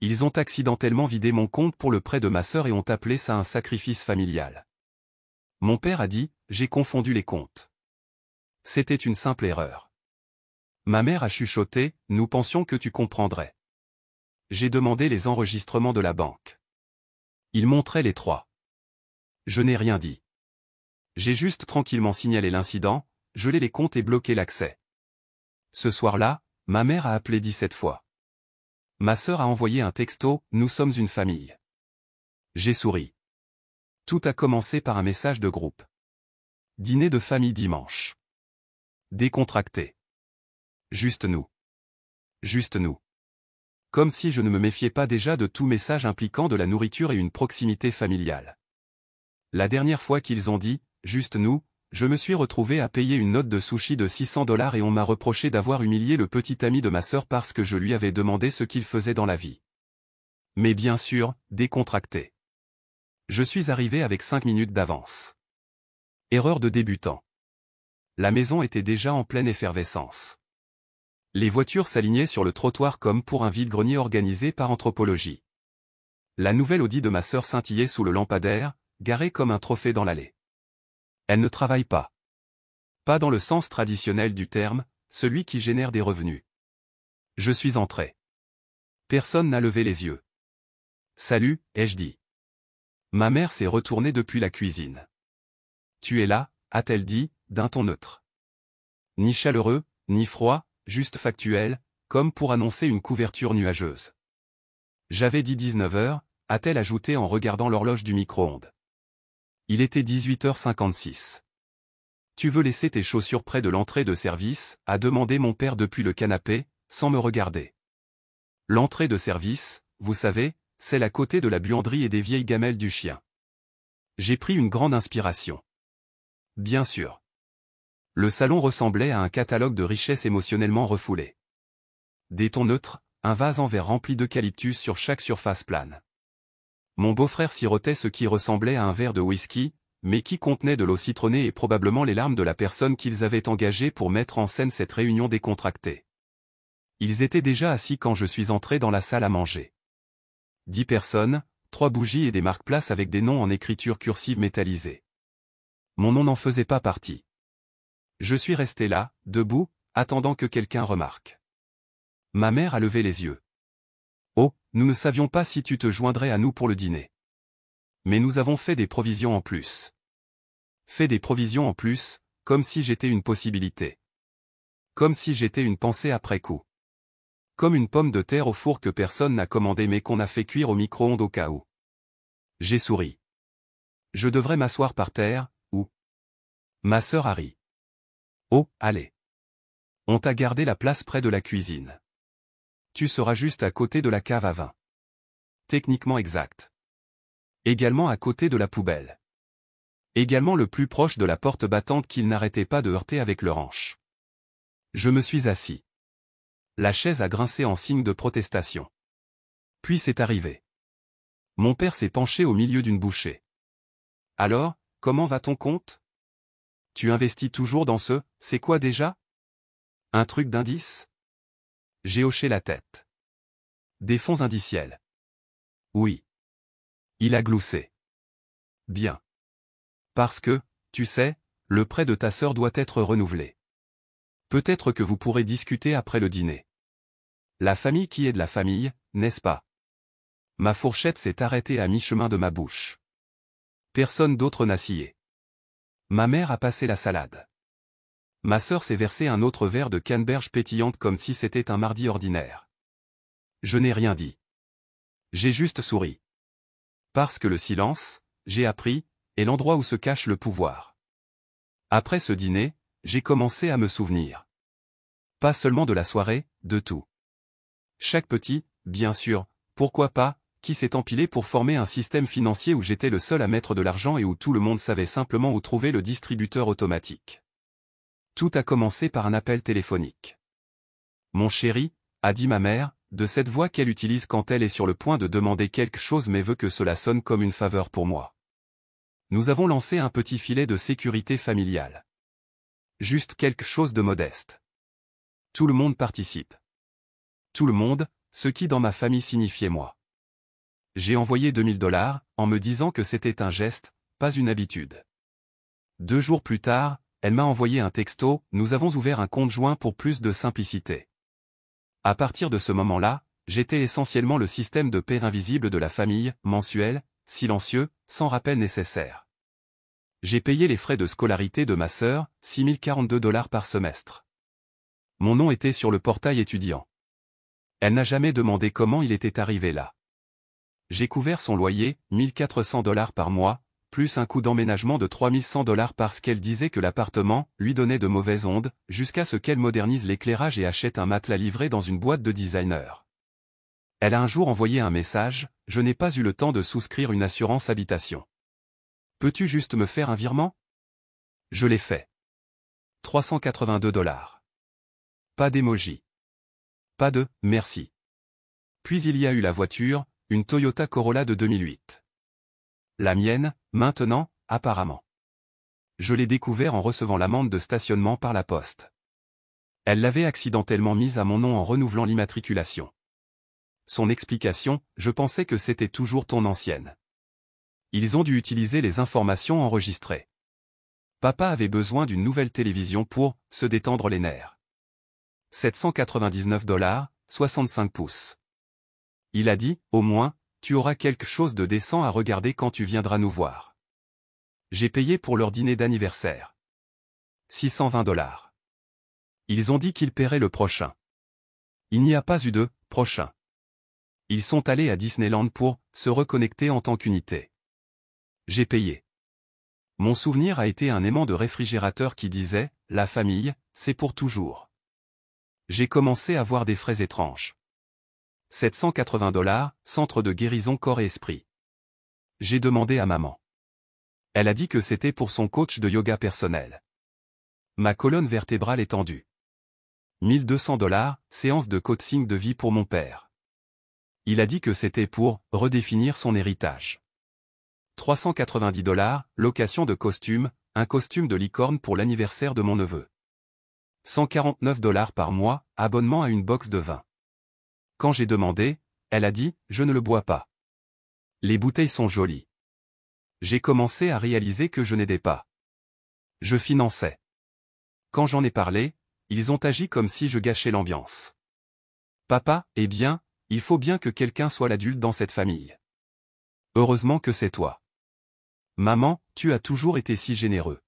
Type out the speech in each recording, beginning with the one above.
Ils ont accidentellement vidé mon compte pour le prêt de ma sœur et ont appelé ça un sacrifice familial. Mon père a dit, j'ai confondu les comptes. C'était une simple erreur. Ma mère a chuchoté, nous pensions que tu comprendrais. J'ai demandé les enregistrements de la banque. Ils montraient les trois. Je n'ai rien dit. J'ai juste tranquillement signalé l'incident, gelé les comptes et bloqué l'accès. Ce soir-là, ma mère a appelé 17 fois. Ma sœur a envoyé un texto, nous sommes une famille. J'ai souri. Tout a commencé par un message de groupe. Dîner de famille dimanche. Décontracté. Juste nous. Juste nous. Comme si je ne me méfiais pas déjà de tout message impliquant de la nourriture et une proximité familiale. La dernière fois qu'ils ont dit, juste nous, je me suis retrouvé à payer une note de sushi de $600 et on m'a reproché d'avoir humilié le petit ami de ma sœur parce que je lui avais demandé ce qu'il faisait dans la vie. Mais bien sûr, décontracté. Je suis arrivé avec 5 minutes d'avance. Erreur de débutant. La maison était déjà en pleine effervescence. Les voitures s'alignaient sur le trottoir comme pour un vide-grenier organisé par Anthropologie. La nouvelle Audi de ma sœur scintillait sous le lampadaire, garée comme un trophée dans l'allée. Elle ne travaille pas. Pas dans le sens traditionnel du terme, celui qui génère des revenus. Je suis entré. Personne n'a levé les yeux. Salut, ai-je dit. Ma mère s'est retournée depuis la cuisine. Tu es là, a-t-elle dit, d'un ton neutre. Ni chaleureux, ni froid, juste factuel, comme pour annoncer une couverture nuageuse. J'avais dit 19 h, a-t-elle ajouté en regardant l'horloge du micro-ondes. Il était 18h56. Tu veux laisser tes chaussures près de l'entrée de service, a demandé mon père depuis le canapé, sans me regarder. L'entrée de service, vous savez, celle à côté de la buanderie et des vieilles gamelles du chien. J'ai pris une grande inspiration. Bien sûr. Le salon ressemblait à un catalogue de richesses émotionnellement refoulées. Des tons neutres, un vase en verre rempli d'eucalyptus sur chaque surface plane. Mon beau-frère sirotait ce qui ressemblait à un verre de whisky, mais qui contenait de l'eau citronnée et probablement les larmes de la personne qu'ils avaient engagée pour mettre en scène cette réunion décontractée. Ils étaient déjà assis quand je suis entré dans la salle à manger. 10 personnes, 3 bougies et des marque-places avec des noms en écriture cursive métallisée. Mon nom n'en faisait pas partie. Je suis resté là, debout, attendant que quelqu'un remarque. Ma mère a levé les yeux. Oh, nous ne savions pas si tu te joindrais à nous pour le dîner. Mais nous avons fait des provisions en plus. Fait des provisions en plus, comme si j'étais une possibilité. Comme si j'étais une pensée après coup. Comme une pomme de terre au four que personne n'a commandé mais qu'on a fait cuire au micro-ondes au cas où. J'ai souri. Je devrais m'asseoir par terre, ou... Ma sœur a ri. Oh, allez. On t'a gardé la place près de la cuisine. Tu seras juste à côté de la cave à vin. Techniquement exact. Également à côté de la poubelle. Également le plus proche de la porte battante qu'ils n'arrêtaient pas de heurter avec leur hanche. Je me suis assis. La chaise a grincé en signe de protestation. Puis c'est arrivé. Mon père s'est penché au milieu d'une bouchée. Alors, comment va ton compte? Tu investis toujours dans ce, c'est quoi déjà? Un truc d'indice? J'ai hoché la tête. Des fonds indiciels. Oui. Il a gloussé. Bien. Parce que, tu sais, le prêt de ta sœur doit être renouvelé. Peut-être que vous pourrez discuter après le dîner. La famille qui est de la famille, n'est-ce pas? Ma fourchette s'est arrêtée à mi-chemin de ma bouche. Personne d'autre n'a scié. Ma mère a passé la salade. Ma sœur s'est versé un autre verre de canneberge pétillante comme si c'était un mardi ordinaire. Je n'ai rien dit. J'ai juste souri. Parce que le silence, j'ai appris, est l'endroit où se cache le pouvoir. Après ce dîner, j'ai commencé à me souvenir. Pas seulement de la soirée, de tout. Chaque petit, bien sûr, pourquoi pas, qui s'est empilé pour former un système financier où j'étais le seul à mettre de l'argent et où tout le monde savait simplement où trouver le distributeur automatique. Tout a commencé par un appel téléphonique. Mon chéri, a dit ma mère, de cette voix qu'elle utilise quand elle est sur le point de demander quelque chose mais veut que cela sonne comme une faveur pour moi. Nous avons lancé un petit filet de sécurité familiale. Juste quelque chose de modeste. Tout le monde participe. Tout le monde, ce qui dans ma famille signifiait moi. J'ai envoyé $2000, en me disant que c'était un geste, pas une habitude. 2 jours plus tard, elle m'a envoyé un texto, nous avons ouvert un compte joint pour plus de simplicité. À partir de ce moment-là, j'étais essentiellement le système de père invisible de la famille, mensuel, silencieux, sans rappel nécessaire. J'ai payé les frais de scolarité de ma sœur, $6042 par semestre. Mon nom était sur le portail étudiant. Elle n'a jamais demandé comment il était arrivé là. J'ai couvert son loyer, $1400 par mois, plus un coût d'emménagement de $3100 parce qu'elle disait que l'appartement lui donnait de mauvaises ondes, jusqu'à ce qu'elle modernise l'éclairage et achète un matelas livré dans une boîte de designer. Elle a un jour envoyé un message, « Je n'ai pas eu le temps de souscrire une assurance habitation. Peux-tu juste me faire un virement ?» Je l'ai fait. $382. Pas d'émoji. Pas de « merci ». Puis il y a eu la voiture, une Toyota Corolla de 2008. La mienne, maintenant, apparemment. Je l'ai découvert en recevant l'amende de stationnement par la poste. Elle l'avait accidentellement mise à mon nom en renouvelant l'immatriculation. Son explication, je pensais que c'était toujours ton ancienne. Ils ont dû utiliser les informations enregistrées. Papa avait besoin d'une nouvelle télévision pour se détendre les nerfs. $799, 65 pouces. Il a dit, au moins, tu auras quelque chose de décent à regarder quand tu viendras nous voir. J'ai payé pour leur dîner d'anniversaire. $620. Ils ont dit qu'ils paieraient le prochain. Il n'y a pas eu de prochain. Ils sont allés à Disneyland pour se reconnecter en tant qu'unité. J'ai payé. Mon souvenir a été un aimant de réfrigérateur qui disait, la famille, c'est pour toujours. J'ai commencé à voir des frais étranges. $780, centre de guérison corps et esprit. J'ai demandé à maman. Elle a dit que c'était pour son coach de yoga personnel. Ma colonne vertébrale est tendue. $1200, séance de coaching de vie pour mon père. Il a dit que c'était pour redéfinir son héritage. $390, location de costume, un costume de licorne pour l'anniversaire de mon neveu. $149 par mois, abonnement à une box de vin. Quand j'ai demandé, elle a dit, je ne le bois pas. Les bouteilles sont jolies. J'ai commencé à réaliser que je n'aidais pas. Je finançais. Quand j'en ai parlé, ils ont agi comme si je gâchais l'ambiance. Papa, eh bien, il faut bien que quelqu'un soit l'adulte dans cette famille. Heureusement que c'est toi. Maman, tu as toujours été si généreux.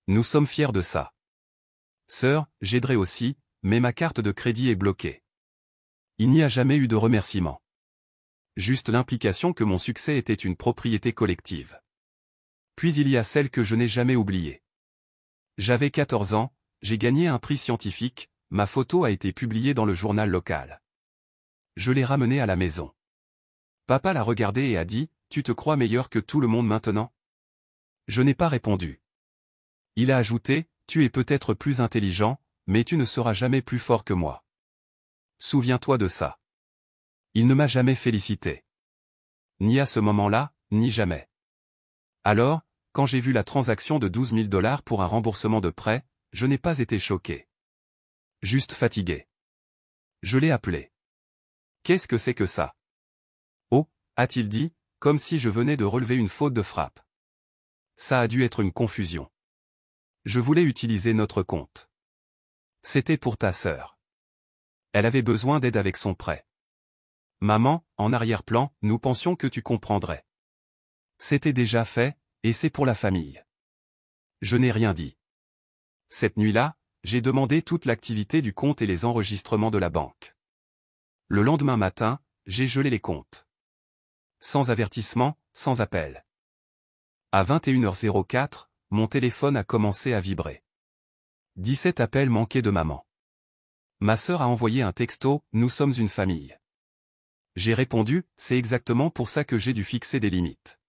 Nous sommes fiers de ça. Sœur, j'aiderai aussi, mais ma carte de crédit est bloquée. Il n'y a jamais eu de remerciement. Juste l'implication que mon succès était une propriété collective. Puis il y a celle que je n'ai jamais oubliée. J'avais 14 ans, j'ai gagné un prix scientifique, ma photo a été publiée dans le journal local. Je l'ai ramenée à la maison. Papa l'a regardée et a dit, « Tu te crois meilleur que tout le monde maintenant ?» Je n'ai pas répondu. Il a ajouté, « Tu es peut-être plus intelligent, mais tu ne seras jamais plus fort que moi. Souviens-toi de ça. » Il ne m'a jamais félicité. Ni à ce moment-là, ni jamais. Alors, quand j'ai vu la transaction de $12 000 pour un remboursement de prêt, je n'ai pas été choqué. Juste fatigué. Je l'ai appelé. « Qu'est-ce que c'est que ça ?» Oh, a-t-il dit, comme si je venais de relever une faute de frappe. Ça a dû être une confusion. Je voulais utiliser notre compte. C'était pour ta sœur. Elle avait besoin d'aide avec son prêt. Maman, en arrière-plan, nous pensions que tu comprendrais. C'était déjà fait, et c'est pour la famille. Je n'ai rien dit. Cette nuit-là, j'ai demandé toute l'activité du compte et les enregistrements de la banque. Le lendemain matin, j'ai gelé les comptes. Sans avertissement, sans appel. À 21h04, mon téléphone a commencé à vibrer. 17 appels manqués de maman. Ma sœur a envoyé un texto, « Nous sommes une famille. » J'ai répondu, « C'est exactement pour ça que j'ai dû fixer des limites. »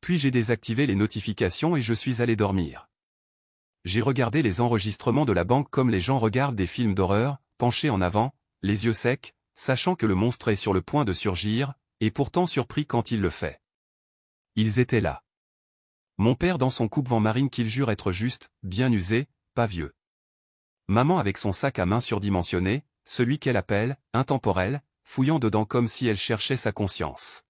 Puis j'ai désactivé les notifications et je suis allé dormir. J'ai regardé les enregistrements de la banque comme les gens regardent des films d'horreur, penchés en avant, les yeux secs, sachant que le monstre est sur le point de surgir, et pourtant surpris quand il le fait. Ils étaient là. Mon père dans son coupe-vent marine qu'il jure être juste, bien usé, pas vieux. Maman avec son sac à main surdimensionné, celui qu'elle appelle « intemporel », fouillant dedans comme si elle cherchait sa conscience.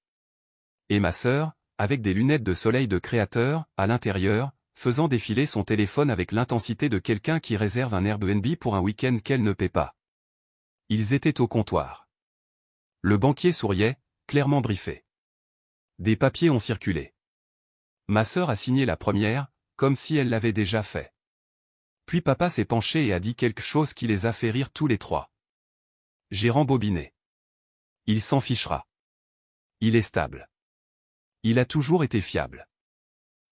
Et ma sœur, avec des lunettes de soleil de créateur, à l'intérieur, faisant défiler son téléphone avec l'intensité de quelqu'un qui réserve un Airbnb pour un week-end qu'elle ne paie pas. Ils étaient au comptoir. Le banquier souriait, clairement briefé. Des papiers ont circulé. Ma sœur a signé la première, comme si elle l'avait déjà fait. Puis papa s'est penché et a dit quelque chose qui les a fait rire tous les trois. J'ai rembobiné. Il s'en fichera. Il est stable. Il a toujours été fiable.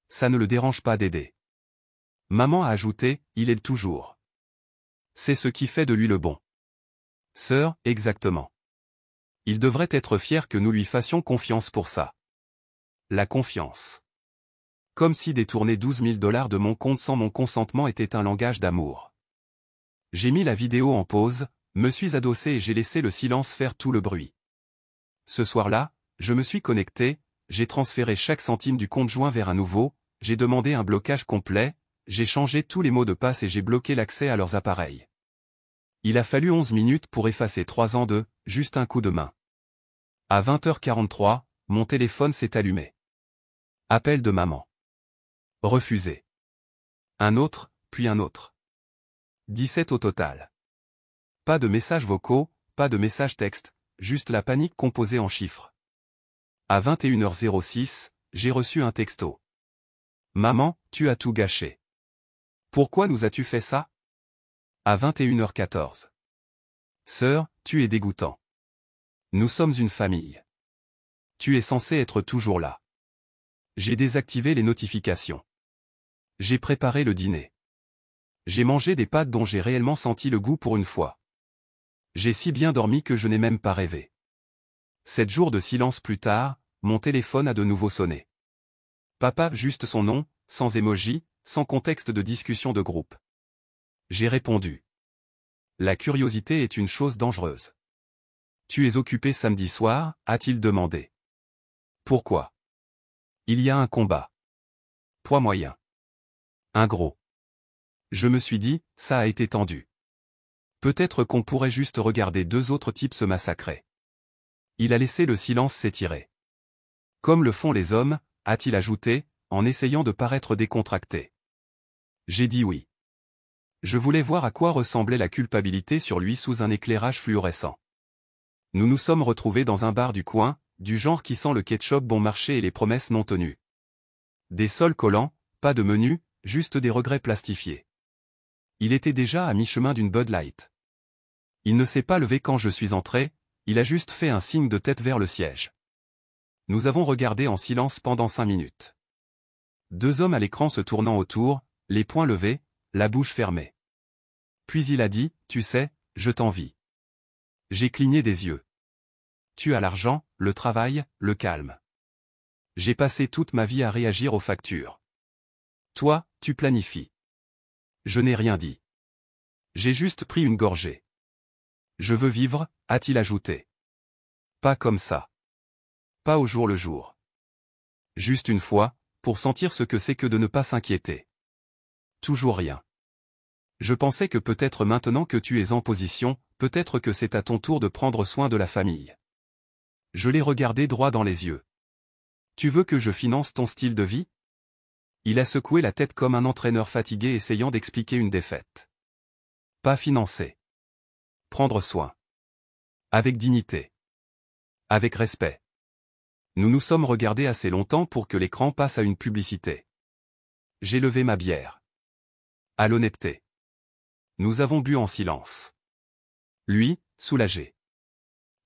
Ça ne le dérange pas d'aider. Maman a ajouté, il est le toujours. C'est ce qui fait de lui le bon. Sœur, exactement. Il devrait être fier que nous lui fassions confiance pour ça. La confiance. Comme si détourner 12 000 $ de mon compte sans mon consentement était un langage d'amour. J'ai mis la vidéo en pause, me suis adossé et j'ai laissé le silence faire tout le bruit. Ce soir-là, je me suis connecté, j'ai transféré chaque centime du compte joint vers un nouveau, j'ai demandé un blocage complet, j'ai changé tous les mots de passe et j'ai bloqué l'accès à leurs appareils. Il a fallu 11 minutes pour effacer 3 ans de « juste un coup de main ». À 20h43, mon téléphone s'est allumé. Appel de maman. Refusé. Un autre, puis un autre. 17 au total. Pas de messages vocaux, pas de messages textes, juste la panique composée en chiffres. À 21h06, j'ai reçu un texto. Maman, tu as tout gâché. Pourquoi nous as-tu fait ça? À 21h14. Sœur, tu es dégoûtant. Nous sommes une famille. Tu es censé être toujours là. J'ai désactivé les notifications. J'ai préparé le dîner. J'ai mangé des pâtes dont j'ai réellement senti le goût pour une fois. J'ai si bien dormi que je n'ai même pas rêvé. 7 jours de silence plus tard, mon téléphone a de nouveau sonné. Papa, juste son nom, sans émoji, sans contexte de discussion de groupe. J'ai répondu. La curiosité est une chose dangereuse. Tu es occupé samedi soir, a-t-il demandé. Pourquoi? Il y a un combat. Poids moyen. Un gros. Je me suis dit, ça a été tendu. Peut-être qu'on pourrait juste regarder 2 autres types se massacrer. Il a laissé le silence s'étirer. Comme le font les hommes, a-t-il ajouté, en essayant de paraître décontracté. J'ai dit oui. Je voulais voir à quoi ressemblait la culpabilité sur lui sous un éclairage fluorescent. Nous nous sommes retrouvés dans un bar du coin, du genre qui sent le ketchup bon marché et les promesses non tenues. Des sols collants, pas de menu, juste des regrets plastifiés. Il était déjà à mi-chemin d'une Bud Light. Il ne s'est pas levé quand je suis entré, il a juste fait un signe de tête vers le siège. Nous avons regardé en silence pendant 5 minutes. 2 hommes à l'écran se tournant autour, les poings levés, la bouche fermée. Puis il a dit, tu sais, je t'envie. J'ai cligné des yeux. Tu as l'argent, le travail, le calme. J'ai passé toute ma vie à réagir aux factures. Toi, tu planifies. Je n'ai rien dit. J'ai juste pris une gorgée. Je veux vivre, a-t-il ajouté. Pas comme ça. Pas au jour le jour. Juste une fois, pour sentir ce que c'est que de ne pas s'inquiéter. Toujours rien. Je pensais que peut-être maintenant que tu es en position, peut-être que c'est à ton tour de prendre soin de la famille. Je l'ai regardé droit dans les yeux. Tu veux que je finance ton style de vie? Il a secoué la tête comme un entraîneur fatigué essayant d'expliquer une défaite. Pas financer. Prendre soin. Avec dignité. Avec respect. Nous nous sommes regardés assez longtemps pour que l'écran passe à une publicité. J'ai levé ma bière. À l'honnêteté. Nous avons bu en silence. Lui, soulagé.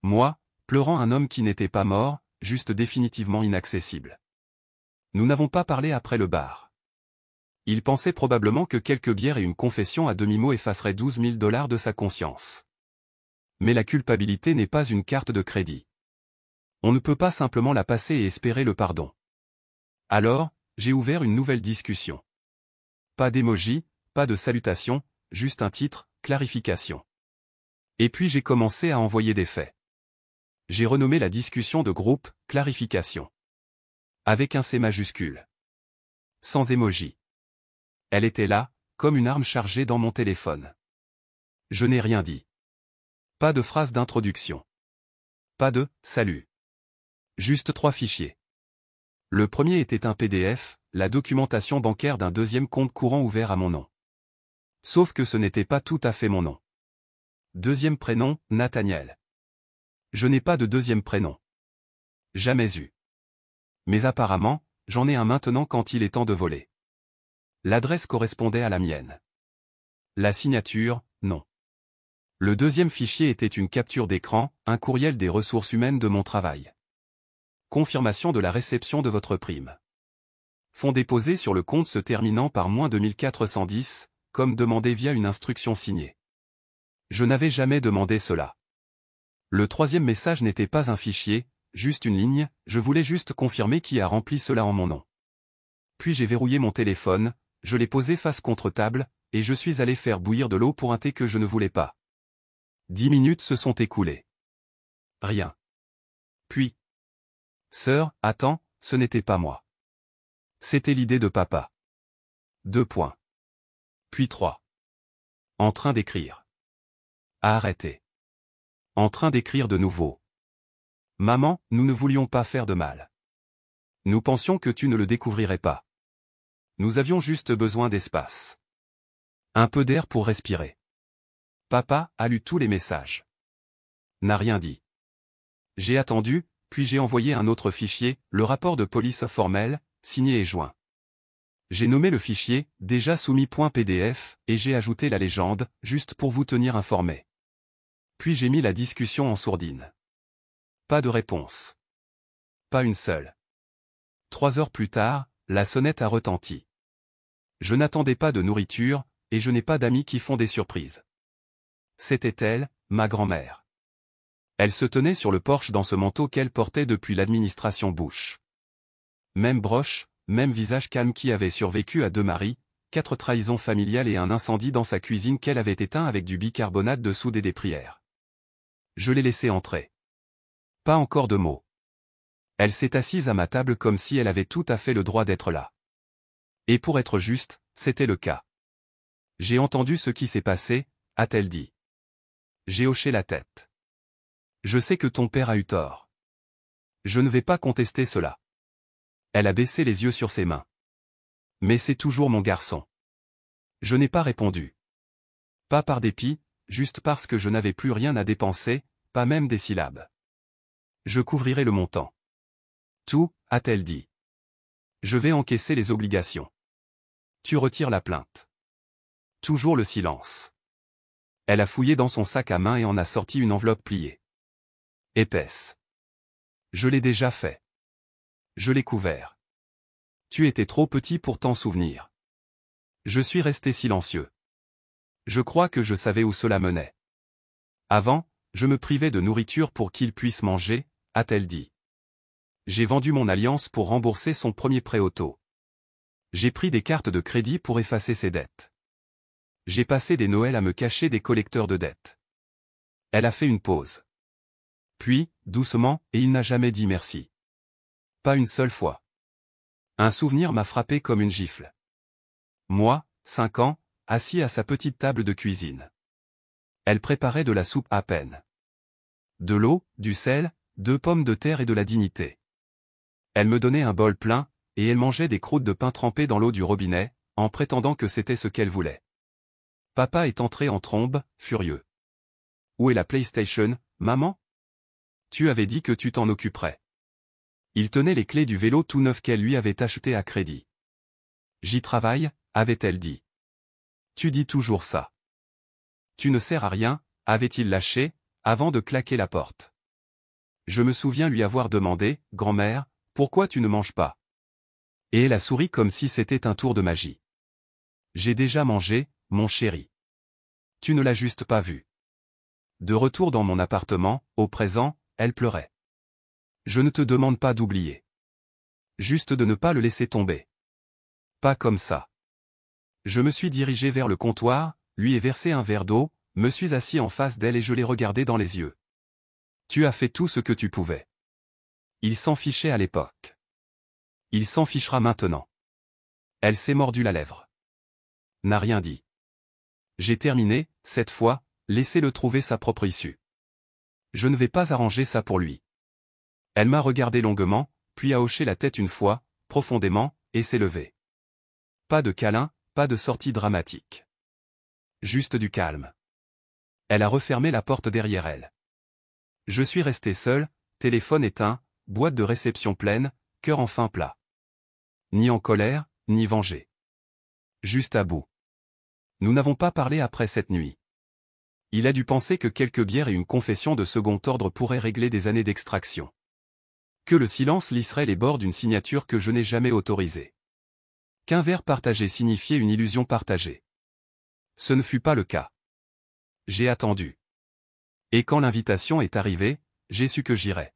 Moi, pleurant un homme qui n'était pas mort, juste définitivement inaccessible. Nous n'avons pas parlé après le bar. Il pensait probablement que quelques bières et une confession à demi-mot effaceraient 12 000 $ de sa conscience. Mais la culpabilité n'est pas une carte de crédit. On ne peut pas simplement la passer et espérer le pardon. Alors, j'ai ouvert une nouvelle discussion. Pas d'émoji, pas de salutation, juste un titre, clarification. Et puis j'ai commencé à envoyer des faits. J'ai renommé la discussion de groupe, clarification. Avec un C majuscule. Sans émoji. Elle était là, comme une arme chargée dans mon téléphone. Je n'ai rien dit. Pas de phrase d'introduction. Pas de « salut ». Juste 3 fichiers. Le premier était un PDF, la documentation bancaire d'un deuxième compte courant ouvert à mon nom. Sauf que ce n'était pas tout à fait mon nom. Deuxième prénom, Nathaniel. Je n'ai pas de deuxième prénom. Jamais eu. Mais apparemment, j'en ai un maintenant quand il est temps de voler. L'adresse correspondait à la mienne. La signature, non. Le deuxième fichier était une capture d'écran, un courriel des ressources humaines de mon travail. Confirmation de la réception de votre prime. Fonds déposés sur le compte se terminant par -2410, comme demandé via une instruction signée. Je n'avais jamais demandé cela. Le troisième message n'était pas un fichier, juste une ligne, je voulais juste confirmer qui a rempli cela en mon nom. Puis j'ai verrouillé mon téléphone, je l'ai posé face contre table, et je suis allé faire bouillir de l'eau pour un thé que je ne voulais pas. 10 minutes se sont écoulées. Rien. Puis. Sœur, attends, ce n'était pas moi. C'était l'idée de papa. 2 points. Puis 3. En train d'écrire. Arrêtez. En train d'écrire de nouveau. Maman, nous ne voulions pas faire de mal. Nous pensions que tu ne le découvrirais pas. Nous avions juste besoin d'espace. Un peu d'air pour respirer. Papa a lu tous les messages. N'a rien dit. J'ai attendu, puis j'ai envoyé un autre fichier, le rapport de police formel, signé et joint. J'ai nommé le fichier, déjà soumis .pdf, et j'ai ajouté la légende, juste pour vous tenir informé. Puis j'ai mis la discussion en sourdine. Pas de réponse. Pas une seule. 3 heures plus tard, la sonnette a retenti. Je n'attendais pas de nourriture, et je n'ai pas d'amis qui font des surprises. C'était elle, ma grand-mère. Elle se tenait sur le porche dans ce manteau qu'elle portait depuis l'administration Bush. Même broche, même visage calme qui avait survécu à 2 maris, 4 trahisons familiales et un incendie dans sa cuisine qu'elle avait éteint avec du bicarbonate de soude et des prières. Je l'ai laissée entrer. Pas encore de mots. Elle s'est assise à ma table comme si elle avait tout à fait le droit d'être là. Et pour être juste, c'était le cas. J'ai entendu ce qui s'est passé, a-t-elle dit. J'ai hoché la tête. Je sais que ton père a eu tort. Je ne vais pas contester cela. Elle a baissé les yeux sur ses mains. Mais c'est toujours mon garçon. Je n'ai pas répondu. Pas par dépit, juste parce que je n'avais plus rien à dépenser, pas même des syllabes. Je couvrirai le montant. Tout, a-t-elle dit. Je vais encaisser les obligations. Tu retires la plainte. Toujours le silence. Elle a fouillé dans son sac à main et en a sorti une enveloppe pliée. Épaisse. Je l'ai déjà fait. Je l'ai couvert. Tu étais trop petit pour t'en souvenir. Je suis resté silencieux. Je crois que je savais où cela menait. Avant, je me privais de nourriture pour qu'il puisse manger, a-t-elle dit. J'ai vendu mon alliance pour rembourser son premier prêt auto. J'ai pris des cartes de crédit pour effacer ses dettes. J'ai passé des Noëls à me cacher des collecteurs de dettes. Elle a fait une pause. Puis, doucement, et il n'a jamais dit merci. Pas une seule fois. Un souvenir m'a frappé comme une gifle. Moi, 5 ans, assis à sa petite table de cuisine. Elle préparait de la soupe à peine. De l'eau, du sel, 2 pommes de terre et de la dignité. Elle me donnait un bol plein, et elle mangeait des croûtes de pain trempées dans l'eau du robinet, en prétendant que c'était ce qu'elle voulait. Papa est entré en trombe, furieux. Où est la PlayStation, maman? Tu avais dit que tu t'en occuperais. Il tenait les clés du vélo tout neuf qu'elle lui avait acheté à crédit. J'y travaille, avait-elle dit. Tu dis toujours ça. Tu ne sers à rien, avait-il lâché, avant de claquer la porte. Je me souviens lui avoir demandé, grand-mère, pourquoi tu ne manges pas? Et elle a souri comme si c'était un tour de magie. J'ai déjà mangé, mon chéri. Tu ne l'as juste pas vu. De retour dans mon appartement, au présent, elle pleurait. Je ne te demande pas d'oublier. Juste de ne pas le laisser tomber. Pas comme ça. Je me suis dirigé vers le comptoir, lui ai versé un verre d'eau, me suis assis en face d'elle et je l'ai regardée dans les yeux. Tu as fait tout ce que tu pouvais. Il s'en fichait à l'époque. Il s'en fichera maintenant. Elle s'est mordu la lèvre. N'a rien dit. J'ai terminé, cette fois, laissez-le trouver sa propre issue. Je ne vais pas arranger ça pour lui. Elle m'a regardé longuement, puis a hoché la tête une fois, profondément, et s'est levée. Pas de câlin, pas de sortie dramatique. Juste du calme. Elle a refermé la porte derrière elle. Je suis resté seul, téléphone éteint, boîte de réception pleine, cœur enfin plat. Ni en colère, ni vengé. Juste à bout. Nous n'avons pas parlé après cette nuit. Il a dû penser que quelques bières et une confession de second ordre pourraient régler des années d'extraction. Que le silence lisserait les bords d'une signature que je n'ai jamais autorisée. Qu'un verre partagé signifiait une illusion partagée. Ce ne fut pas le cas. J'ai attendu. Et quand l'invitation est arrivée, j'ai su que j'irais.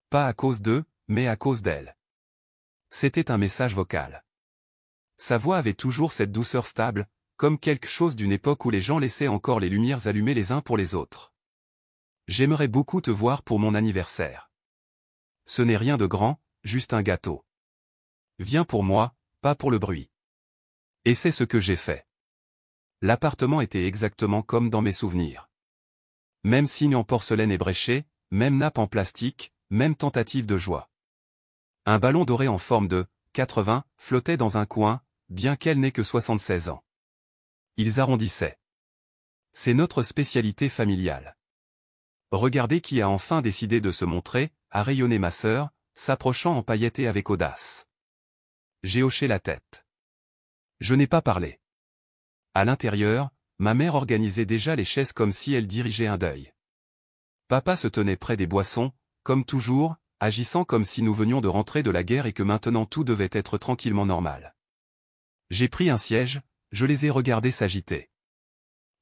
Pas à cause d'eux, mais à cause d'elle. C'était un message vocal. Sa voix avait toujours cette douceur stable, comme quelque chose d'une époque où les gens laissaient encore les lumières allumées les uns pour les autres. J'aimerais beaucoup te voir pour mon anniversaire. Ce n'est rien de grand, juste un gâteau. Viens pour moi, pas pour le bruit. Et c'est ce que j'ai fait. L'appartement était exactement comme dans mes souvenirs. Même signe en porcelaine ébréchée, même nappe en plastique, même tentative de joie. Un ballon doré en forme de 80 flottait dans un coin, bien qu'elle n'ait que 76 ans. Ils arrondissaient. C'est notre spécialité familiale. Regardez qui a enfin décidé de se montrer, a rayonné ma sœur, s'approchant empaillettée avec audace. J'ai hoché la tête. Je n'ai pas parlé. À l'intérieur, ma mère organisait déjà les chaises comme si elle dirigeait un deuil. Papa se tenait près des boissons, comme toujours, agissant comme si nous venions de rentrer de la guerre et que maintenant tout devait être tranquillement normal. J'ai pris un siège, je les ai regardés s'agiter.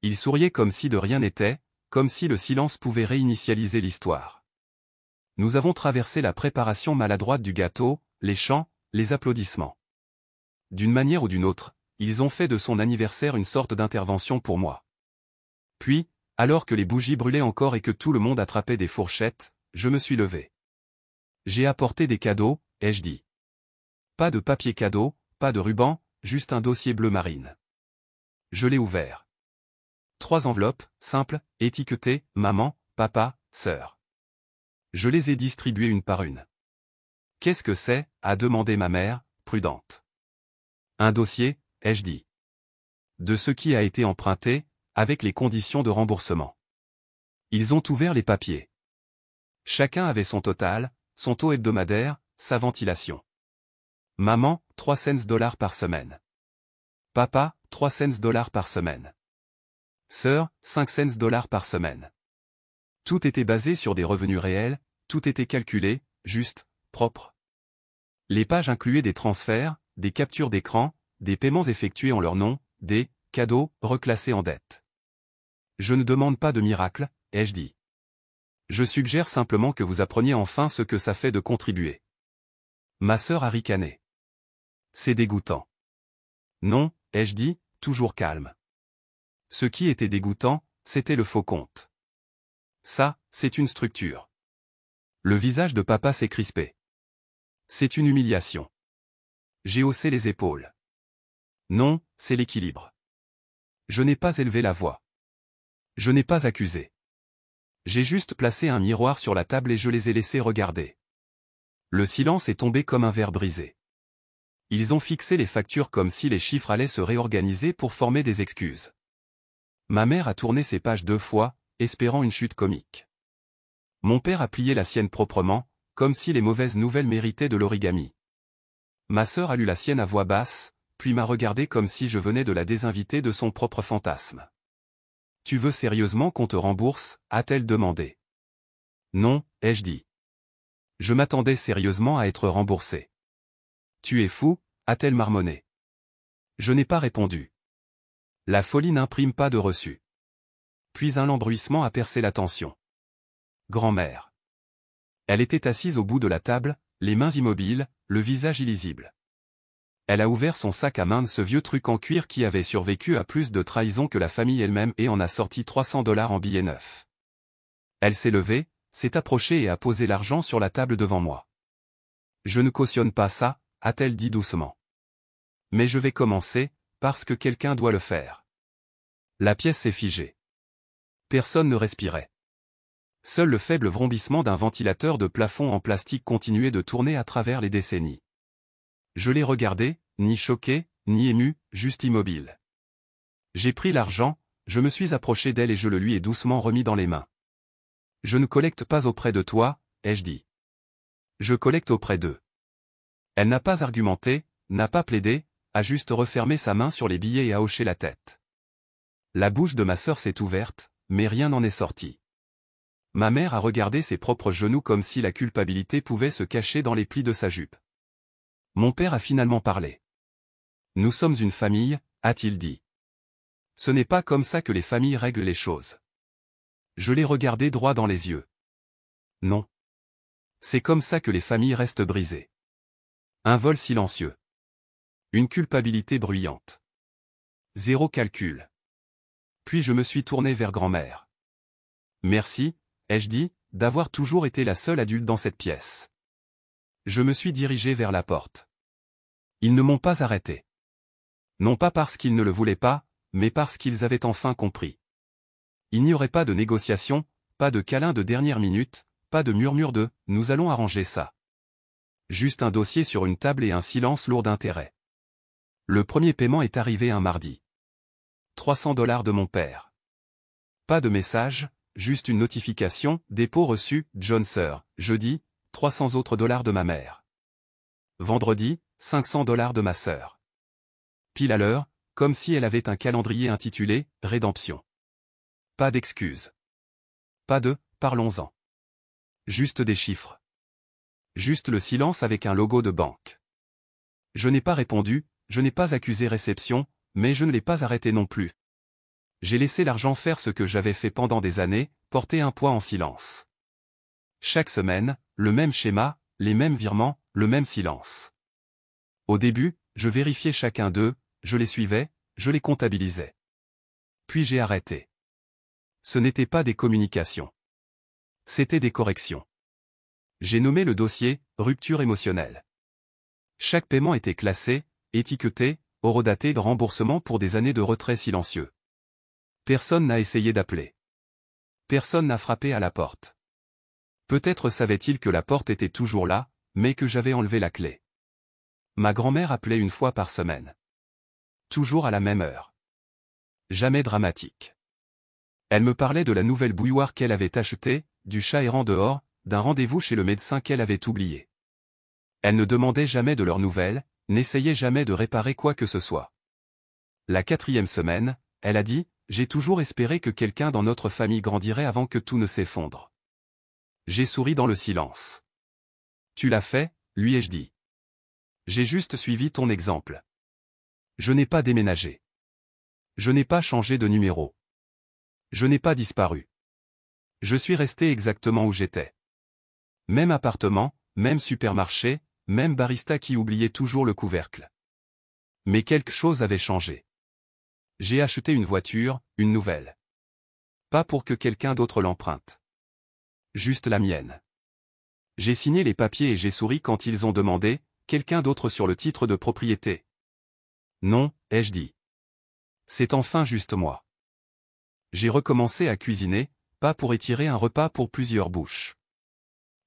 Ils souriaient comme si de rien n'était, comme si le silence pouvait réinitialiser l'histoire. Nous avons traversé la préparation maladroite du gâteau, les chants, les applaudissements. D'une manière ou d'une autre, ils ont fait de son anniversaire une sorte d'intervention pour moi. Puis, alors que les bougies brûlaient encore et que tout le monde attrapait des fourchettes, je me suis levé. J'ai apporté des cadeaux, ai-je dit. Pas de papier cadeau, pas de ruban, juste un dossier bleu marine. Je l'ai ouvert. 3 enveloppes, simples, étiquetées, maman, papa, sœur. Je les ai distribuées une par une. Qu'est-ce que c'est, a demandé ma mère, prudente. Un dossier, ai-je dit. De ce qui a été emprunté, avec les conditions de remboursement. Ils ont ouvert les papiers. Chacun avait son total, son taux hebdomadaire, sa ventilation. Maman, 3 cents par semaine. Papa, 3 cents par semaine. Sœur, 5 cents par semaine. Tout était basé sur des revenus réels, tout était calculé, juste, propre. Les pages incluaient des transferts, des captures d'écran, des paiements effectués en leur nom, des cadeaux reclassés en dette. Je ne demande pas de miracle, ai-je dit. Je suggère simplement que vous appreniez enfin ce que ça fait de contribuer. Ma sœur a ricané. C'est dégoûtant. Non, ai-je dit, toujours calme. Ce qui était dégoûtant, c'était le faux compte. Ça, c'est une structure. Le visage de papa s'est crispé. C'est une humiliation. J'ai haussé les épaules. Non, c'est l'équilibre. Je n'ai pas élevé la voix. Je n'ai pas accusé. J'ai juste placé un miroir sur la table et je les ai laissés regarder. Le silence est tombé comme un verre brisé. Ils ont fixé les factures comme si les chiffres allaient se réorganiser pour former des excuses. Ma mère a tourné ses pages 2 fois, espérant une chute comique. Mon père a plié la sienne proprement, comme si les mauvaises nouvelles méritaient de l'origami. Ma sœur a lu la sienne à voix basse, puis m'a regardé comme si je venais de la désinviter de son propre fantasme. « Tu veux sérieusement qu'on te rembourse » a-t-elle demandé. Non, ai-je dit. Je m'attendais sérieusement à être remboursé. Tu es fou, a-t-elle marmonné. Je n'ai pas répondu. La folie n'imprime pas de reçu. Puis un lambruissement a percé la tension. Grand-mère. Elle était assise au bout de la table, les mains immobiles, le visage illisible. Elle a ouvert son sac à main de ce vieux truc en cuir qui avait survécu à plus de trahison que la famille elle-même et en a sorti 300 $ en billets neufs. Elle s'est levée, s'est approchée et a posé l'argent sur la table devant moi. Je ne cautionne pas ça, a-t-elle dit doucement. Mais je vais commencer, parce que quelqu'un doit le faire. La pièce s'est figée. Personne ne respirait. Seul le faible vrombissement d'un ventilateur de plafond en plastique continuait de tourner à travers les décennies. Je l'ai regardé, ni choqué, ni ému, juste immobile. J'ai pris l'argent, je me suis approché d'elle et je le lui ai doucement remis dans les mains. Je ne collecte pas auprès de toi, ai-je dit. Je collecte auprès d'eux. Elle n'a pas argumenté, n'a pas plaidé, a juste refermé sa main sur les billets et a hoché la tête. La bouche de ma sœur s'est ouverte, mais rien n'en est sorti. Ma mère a regardé ses propres genoux comme si la culpabilité pouvait se cacher dans les plis de sa jupe. Mon père a finalement parlé. Nous sommes une famille, a-t-il dit. Ce n'est pas comme ça que les familles règlent les choses. Je l'ai regardé droit dans les yeux. Non. C'est comme ça que les familles restent brisées. Un vol silencieux. Une culpabilité bruyante. Zéro calcul. Puis je me suis tourné vers grand-mère. Merci, ai-je dit, d'avoir toujours été la seule adulte dans cette pièce. Je me suis dirigé vers la porte. Ils ne m'ont pas arrêté. Non pas parce qu'ils ne le voulaient pas, mais parce qu'ils avaient enfin compris. Il n'y aurait pas de négociation, pas de câlin de dernière minute, pas de murmure de « nous allons arranger ça ». Juste un dossier sur une table et un silence lourd d'intérêt. Le premier paiement est arrivé un mardi. 300 $ de mon père. Pas de message, juste une notification, dépôt reçu, John Sir, jeudi, 300 autres $ de ma mère. Vendredi, 500 $ de ma sœur. Pile à l'heure, comme si elle avait un calendrier intitulé « Rédemption ». Pas d'excuses. Pas de « parlons-en ». Juste des chiffres. Juste le silence avec un logo de banque. Je n'ai pas répondu, je n'ai pas accusé réception, mais je ne l'ai pas arrêté non plus. J'ai laissé l'argent faire ce que j'avais fait pendant des années, porter un poids en silence. Chaque semaine, le même schéma, les mêmes virements, le même silence. Au début, je vérifiais chacun d'eux, je les suivais, je les comptabilisais. Puis j'ai arrêté. Ce n'était pas des communications. C'était des corrections. J'ai nommé le dossier « Rupture émotionnelle ». Chaque paiement était classé, étiqueté, horodaté de remboursement pour des années de retrait silencieux. Personne n'a essayé d'appeler. Personne n'a frappé à la porte. Peut-être savait-il que la porte était toujours là, mais que j'avais enlevé la clé. Ma grand-mère appelait une fois par semaine. Toujours à la même heure. Jamais dramatique. Elle me parlait de la nouvelle bouilloire qu'elle avait achetée, du chat errant dehors, d'un rendez-vous chez le médecin qu'elle avait oublié. Elle ne demandait jamais de leurs nouvelles, n'essayait jamais de réparer quoi que ce soit. La 4e semaine, elle a dit « J'ai toujours espéré que quelqu'un dans notre famille grandirait avant que tout ne s'effondre. » J'ai souri dans le silence. « Tu l'as fait, lui ai-je dit. J'ai juste suivi ton exemple. Je n'ai pas déménagé. Je n'ai pas changé de numéro. Je n'ai pas disparu. Je suis resté exactement où j'étais. Même appartement, même supermarché, même barista qui oubliait toujours le couvercle. Mais quelque chose avait changé. J'ai acheté une voiture, une nouvelle. Pas pour que quelqu'un d'autre l'emprunte. Juste la mienne. J'ai signé les papiers et j'ai souri quand ils ont demandé « quelqu'un d'autre sur le titre de propriété ». Non, ai-je dit. C'est enfin juste moi. J'ai recommencé à cuisiner, pas pour étirer un repas pour plusieurs bouches.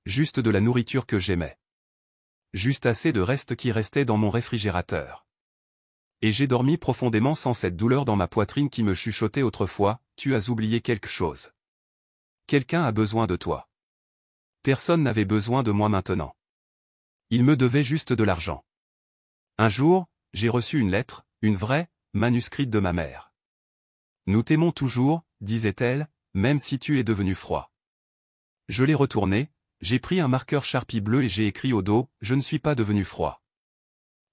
Juste de la nourriture que j'aimais. Juste assez de restes qui restaient dans mon réfrigérateur. Et j'ai dormi profondément sans cette douleur dans ma poitrine qui me chuchotait autrefois, tu as oublié quelque chose. Quelqu'un a besoin de toi. Personne n'avait besoin de moi maintenant. Il me devait juste de l'argent. Un jour, j'ai reçu une lettre, une vraie, manuscrite de ma mère. Nous t'aimons toujours, disait-elle, même si tu es devenu froid. Je l'ai retournée, j'ai pris un marqueur Sharpie bleu et j'ai écrit au dos, je ne suis pas devenu froid.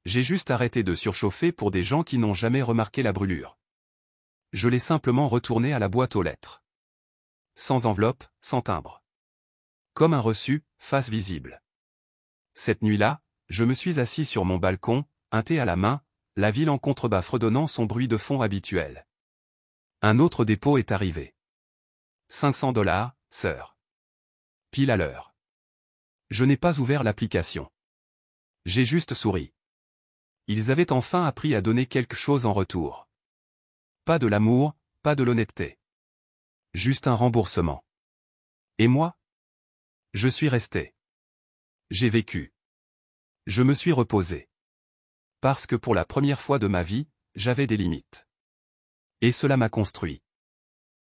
J'ai juste arrêté de surchauffer pour des gens qui n'ont jamais remarqué la brûlure. Je l'ai simplement retourné à la boîte aux lettres. Sans enveloppe, sans timbre. Comme un reçu, face visible. Cette nuit-là, je me suis assis sur mon balcon, un thé à la main, la ville en contrebas fredonnant son bruit de fond habituel. Un autre dépôt est arrivé. 500 $, sœur. Pile à l'heure. Je n'ai pas ouvert l'application. J'ai juste souri. Ils avaient enfin appris à donner quelque chose en retour. Pas de l'amour, pas de l'honnêteté. Juste un remboursement. Et moi? Je suis resté. J'ai vécu. Je me suis reposé. Parce que pour la première fois de ma vie, j'avais des limites. Et cela m'a construit.